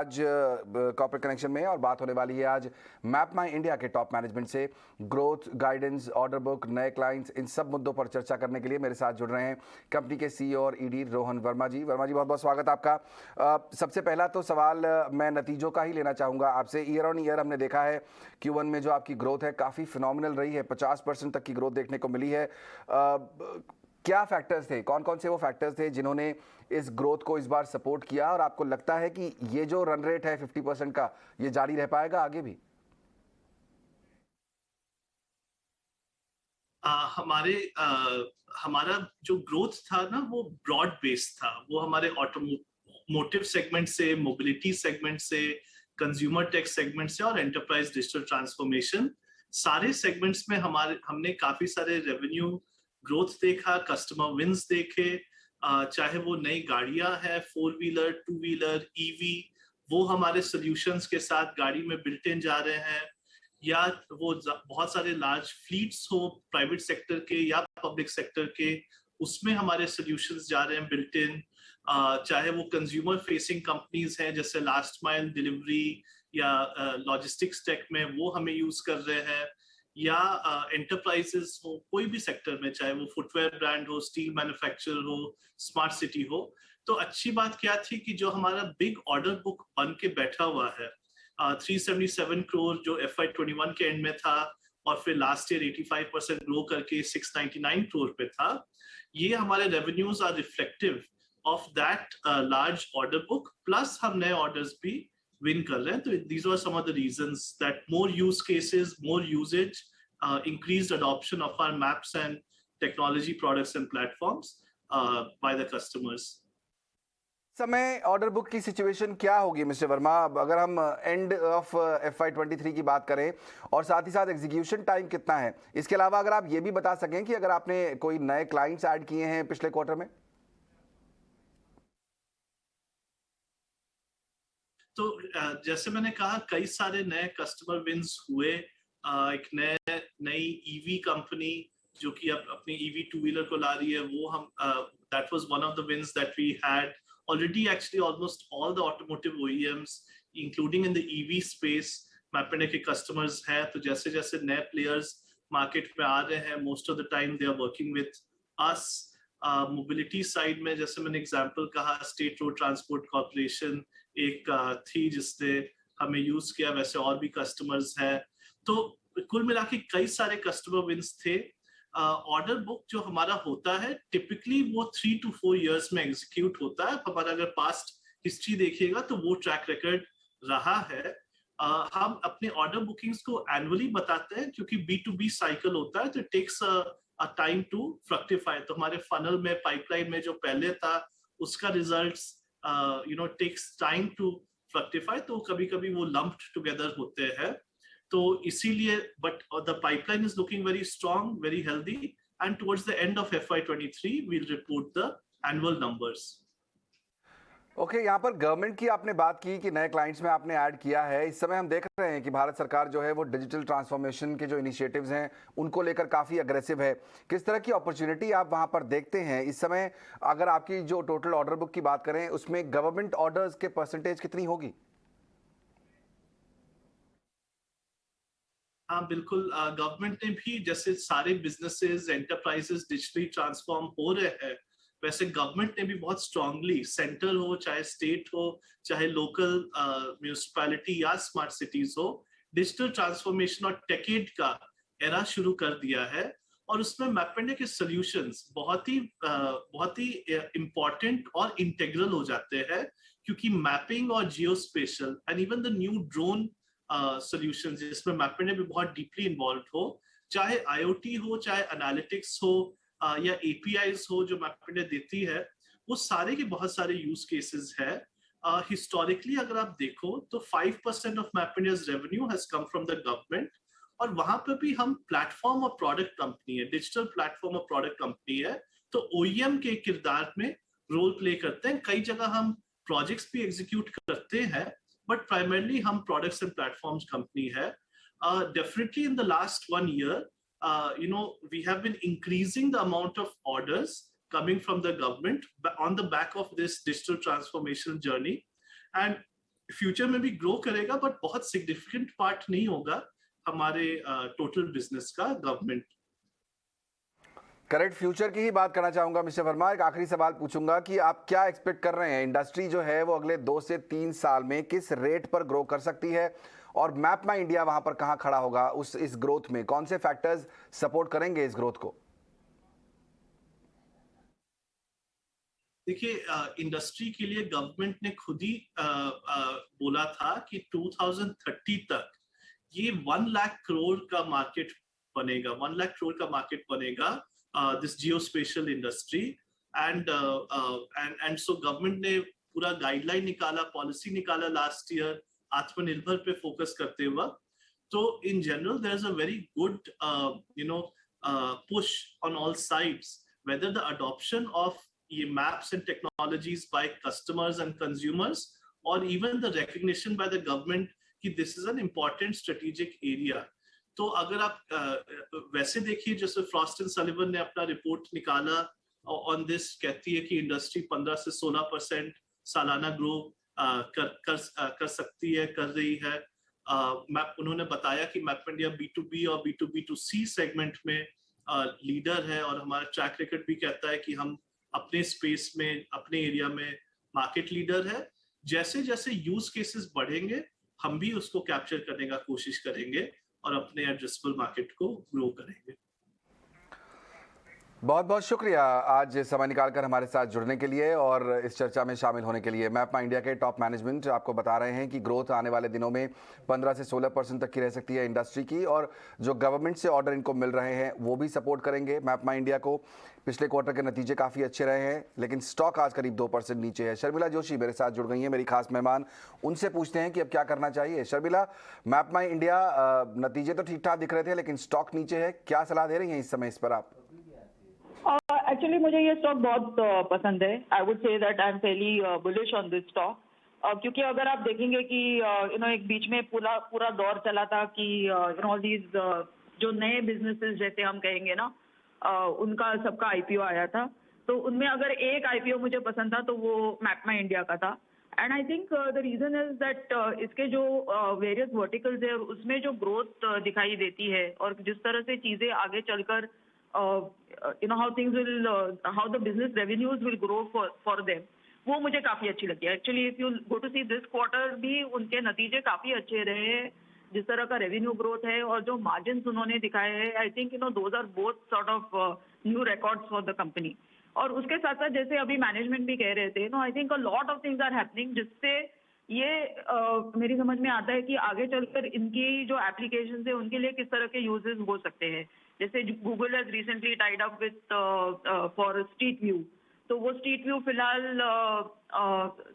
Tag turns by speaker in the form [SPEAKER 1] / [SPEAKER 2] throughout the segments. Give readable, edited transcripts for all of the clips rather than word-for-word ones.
[SPEAKER 1] आज corporate connection में और बात होने वाली है आज मैप माई इंडिया के टॉप मैनेजमेंट से। ग्रोथ, गाइडेंस, ऑर्डर बुक, नए क्लाइंट्स, इन सब मुद्दों पर चर्चा करने के लिए मेरे साथ जुड़ रहे हैं कंपनी के सीईओ और ईडी रोहन वर्मा जी। वर्मा जी, बहुत बहुत स्वागत आपका। सबसे पहला तो सवाल मैं नतीजों का ही लेना चाहूँगा आपसे। ईयर ऑन ईयर हमने देखा है Q1 में जो आपकी ग्रोथ है काफ़ी फिनोमिनल रही है, 50% तक की ग्रोथ देखने को मिली है। क्या फैक्टर्स थे, कौन कौन से वो फैक्टर्स थे जिन्होंने इस ग्रोथ को इस बार सपोर्ट किया, और आपको लगता है कि ये जो रन रेट है 50% का, ये जारी रह पाएगा आगे भी?
[SPEAKER 2] हमारा जो ग्रोथ था ना, वो ब्रॉड बेस्ड था। वो हमारे ऑटोमोटिव सेगमेंट से, मोबिलिटी सेगमेंट से, कंज्यूमर टेक सेगमेंट से और एंटरप्राइज डिजिटल ट्रांसफॉर्मेशन, सारे सेगमेंट्स में हमने काफी सारे रेवेन्यू ग्रोथ देखा, कस्टमर विंस देखे। चाहे वो नई गाड़ियां है, 4 व्हीलर, 2 व्हीलर, ईवी, वो हमारे सोल्यूशंस के साथ गाड़ी में बिल्ट इन जा रहे हैं, या वो बहुत सारे लार्ज फ्लीट्स हो प्राइवेट सेक्टर के या पब्लिक सेक्टर के, उसमें हमारे सॉल्यूशंस जा रहे हैं बिल्ट इन। चाहे वो कंज्यूमर फेसिंग कंपनीज हैं जैसे लास्ट माइल डिलीवरी या लॉजिस्टिक्स टेक में, वो हमें यूज कर रहे हैं, या एंटरप्राइजेस हो कोई भी सेक्टर में, चाहे वो फुटवेयर ब्रांड हो, स्टील मैन्युफैक्चरर हो, स्मार्ट सिटी हो। तो अच्छी बात क्या थी कि जो हमारा बिग ऑर्डर बुक बन के बैठा हुआ है, 377 करोड़ जो FY21 के एंड में था, और फिर लास्ट ईयर 85% ग्रो करके 699 करोड़ पे था। ये हमारे revenues are reflective of that large order book, plus हम नए ऑर्डर्स भी विन कर रहे हैं। तो these are some of the reasons that more use cases, more usages, increased adoption of our maps and technology products and platforms by the customers.
[SPEAKER 1] समय order book की situation क्या होगी मिस्टर वर्मा, अगर हम एंड ऑफ FY23 की बात करें, और साथ ही साथ एग्जीक्यूशन टाइम कितना है? इसके अलावा अगर आप ये भी बता सकें कि अगर आपने कोई नए क्लाइंट्स ऐड किए हैं पिछले क्वार्टर में।
[SPEAKER 2] तो जैसे मैंने कहा, कई सारे नए कस्टमर विंस हुए। एक नई ईवी कंपनी जो कि अब अपनी ईवी 2 व्हीलर को ला रही है, वो हम that was one of the wins that we had already. Actually almost all the automotive OEMs including in the EV space मैपने के कस्टमर्स हैं। तो जैसे जैसे नए प्लेयर्स मार्केट में आ रहे हैं, most of the time they are working with us. Mobility side में जैसे मैंने एग्जांपल कहा, स्टेट रोड ट्रांसपोर्ट कॉर्पोरेशन एक थी जिसने हमें यूज किया, वैसे और भी कस्टमर्स हैं। तो कुल मिला के कई सारे कस्टमर विंस थे। ऑर्डर बुक जो हमारा होता है टिपिकली वो 3 to 4 years में एग्जीक्यूट होता है। हमारा अगर पास्ट हिस्ट्री देखिएगा तो वो ट्रैक रिकॉर्ड रहा है। हम अपने ऑर्डर बुकिंग्स को एनुअली बताते हैं क्योंकि B2B साइकिल होता है, तो it takes a time to fructify. तो हमारे फनल में, पाइपलाइन में जो पहले था, उसका results takes time to fructify, तो कभी कभी वो लंप्ड टुगेदर होते हैं। तो इसीलिए, but the pipeline is looking very strong, very healthy, and towards the end of FY23 we will report the annual numbers.
[SPEAKER 1] Okay, यहाँ पर गवर्नमेंट की आपने बात की कि नए क्लाइंट्स में आपने ऐड किया है। इस समय हम देख रहे हैं कि भारत सरकार जो है वो डिजिटल ट्रांसफॉर्मेशन के जो इनिशिएटिव्स हैं उनको लेकर काफ़ी अग्रेसिव है। किस तरह की अपॉर्चुनिटी आप वहाँ पर देखते हैं इस समय? अगर आपकी जो टोटल ऑर्डर बुक की बात करें, उसमें गवर्नमेंट ऑर्डर्स के परसेंटेज कितनी होगी?
[SPEAKER 2] हाँ बिल्कुल, गवर्नमेंट ने भी, जैसे सारे बिजनेसेस, एंटरप्राइजेस डिजिटली ट्रांसफॉर्म हो रहे हैं, वैसे गवर्नमेंट ने भी बहुत स्ट्रांगली, सेंटर हो चाहे स्टेट हो चाहे लोकल म्यूनिसिपैलिटी या स्मार्ट सिटीज हो, डिजिटल ट्रांसफॉर्मेशन और टेकेड का एरा शुरू कर दिया है। और उसमें मैपने के सॉल्यूशंस बहुत ही इंपॉर्टेंट और इंटेग्रल हो जाते हैं, क्योंकि मैपिंग और geospatial and even the new drone solutions जिसमें मैपने भी बहुत डीपली इन्वॉल्व हो, चाहे IoT हो, चाहे एनालिटिक्स हो, या APIs हो जो मैपने देती है, वो सारे के बहुत सारे यूज केसेस है। हिस्टोरिकली अगर आप देखो तो 5% ऑफ मैपने's revenue has come from the government, और वहां पर भी हम प्लेटफॉर्म और प्रोडक्ट कंपनी है, डिजिटल प्लेटफॉर्म और प्रोडक्ट कंपनी है। तो OEM के किरदार में रोल प्ले करते हैं। कई जगह हम प्रोजेक्ट्स भी एग्जीक्यूट करते हैं, बट प्राइमरली हम प्रोडक्ट्स एंड प्लेटफॉर्म्स कंपनी है। Definitely in the last 1 year, we have been increasing the amount of orders coming from the government on the back of this digital transformation journey. And future में भी grow करेगा, but बहुत significant part नहीं होगा हमारे total business का government.
[SPEAKER 1] Correct, future की ही बात करना चाहूंगा मिस्टर वर्मा। एक आखिरी सवाल पूछूंगा कि आप क्या एक्सपेक्ट कर रहे हैं, इंडस्ट्री जो है वो अगले 2 से 3 साल में किस रेट पर ग्रो कर सकती है, और मैप माई इंडिया वहां पर कहां खड़ा होगा इस ग्रोथ में, कौन से फैक्टर्स सपोर्ट करेंगे इस ग्रोथ को?
[SPEAKER 2] देखिए, इंडस्ट्री के लिए गवर्नमेंट ने खुद ही बोला था कि 2030 तक ये 1 लाख करोड़ का मार्केट बनेगा, 1 लाख करोड़ का मार्केट बनेगा, this geospatial industry. And so government ने पूरा गाइडलाइन निकाला, पॉलिसी निकाला लास्ट ईयर आत्मनिर्भर पे फोकस करते हुए। तो in general there is a very good push on all sides, whether the adoption of maps and technologies by customers and consumers, or even the recognition by the government कि this is an important strategic area। तो अगर आप वैसे देखिए, जैसे Frost and Sullivan ने अपना report निकाला ऑन दिस, कहती है कि इंडस्ट्री 15 से 16% सालाना ग्रो कर सकती है, कर रही है। उन्होंने बताया कि मैप इंडिया B2B और B2B2C सेगमेंट में लीडर है, और हमारा ट्रैक रिकॉर्ड भी कहता है कि हम अपने स्पेस में, अपने एरिया में मार्केट लीडर है। जैसे जैसे यूज केसेस बढ़ेंगे, हम भी उसको कैप्चर करने का कोशिश करेंगे और अपने एड्रेसेबल मार्केट को ग्रो करेंगे।
[SPEAKER 1] बहुत बहुत शुक्रिया आज समय निकालकर हमारे साथ जुड़ने के लिए और इस चर्चा में शामिल होने के लिए। मैप माई इंडिया के टॉप मैनेजमेंट आपको बता रहे हैं कि ग्रोथ आने वाले दिनों में 15 से 16% तक की रह सकती है इंडस्ट्री की, और जो गवर्नमेंट से ऑर्डर इनको मिल रहे हैं वो भी सपोर्ट करेंगे मैप माई इंडिया को। पिछले क्वार्टर के नतीजे काफ़ी अच्छे रहे हैं, लेकिन स्टॉक आज करीब 2% नीचे है। शर्मिला जोशी मेरे साथ जुड़ गई हैं, मेरी खास मेहमान। उनसे पूछते हैं कि अब क्या करना चाहिए। शर्मिला, मैप माई इंडिया नतीजे तो ठीक ठाक दिख रहे थे, लेकिन स्टॉक नीचे है, क्या सलाह दे रही हैं इस समय इस पर आप?
[SPEAKER 3] एक्चुअली मुझे ये स्टॉक बहुत पसंद है। I would say that I am Fairlie bullish on this stock, क्योंकि अगर आप देखेंगे कि एक बीच में पूरा दौर चला था कि दीज जो नए बिजनेसेस जैसे हम कहेंगे ना, उनका सबका आईपीओ आया था। तो उनमें अगर एक आईपीओ मुझे पसंद था तो वो मैप माई इंडिया का था। And I think the reason is that इसके जो वेरियस वर्टिकल्स है उसमें जो ग्रोथ दिखाई देती है, और जिस तरह से चीजें आगे चलकर how things will how the business revenues will grow for them, वो मुझे काफी अच्छी लगी है। Actually if you go to see this quarter भी उनके नतीजे काफी अच्छे रहे हैं, जिस तरह का रेवेन्यू ग्रोथ है और जो मार्जिन्स उन्होंने दिखाए हैं, I think those are both sort of new records for the company. और उसके साथ साथ जैसे अभी मैनेजमेंट भी कह रहे थे, I think a lot of things are happening, जिससे ये मेरी समझ में आता है कि आगे चलकर इनकी जो एप्लीकेशन है उनके लिए किस तरह के यूजेस हो सकते हैं। जैसे Google has recently tied up with for street view, तो वो स्ट्रीट व्यू फिलहाल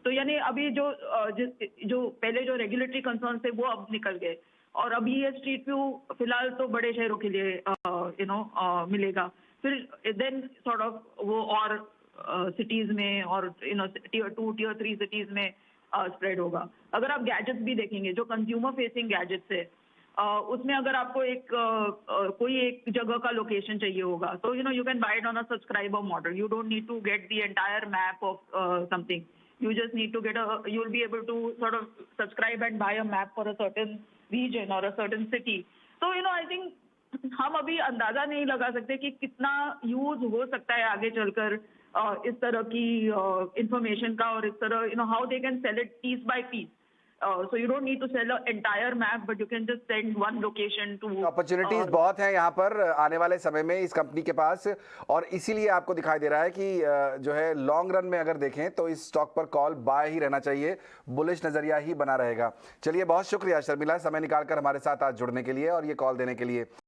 [SPEAKER 3] तो यानी अभी जो पहले जो रेगुलेटरी कंसर्न थे वो अब निकल गए, और अभी ये स्ट्रीट व्यू फिलहाल तो बड़े शहरों के लिए मिलेगा। फिर देन सॉर्ट ऑफ वो और सिटीज में और टियर 2 टियर 3 सिटीज में स्प्रेड होगा। अगर आप गैजेट्स भी देखेंगे, जो कंज्यूमर फेसिंग गैजेट्स है, उसमें अगर आपको कोई एक जगह का लोकेशन चाहिए होगा तो you can buy it on a subscriber model. You don't need to get the entire map of something, you just need to get you'll be able to sort of subscribe and buy a map for a certain region or a certain city. So I think हम अभी अंदाजा नहीं लगा सकते कि कितना use हो सकता है आगे चलकर इस तरह की इंफॉर्मेशन का, और इस तरह how they can sell it piece by piece. So you don't need to sell an entire map, but you can just send one location to
[SPEAKER 1] opportunities बहुत हैं यहाँ पर आने वाले समय में इस कंपनी के पास, और इसीलिए आपको दिखाई दे रहा है कि जो है लॉन्ग रन में अगर देखें तो इस स्टॉक पर कॉल बाय ही रहना चाहिए, बुलिश नजरिया ही बना रहेगा। चलिए, बहुत शुक्रिया शर्मिला समय निकालकर हमारे साथ आज जुड़ने के लिए और ये कॉल देने के लिए।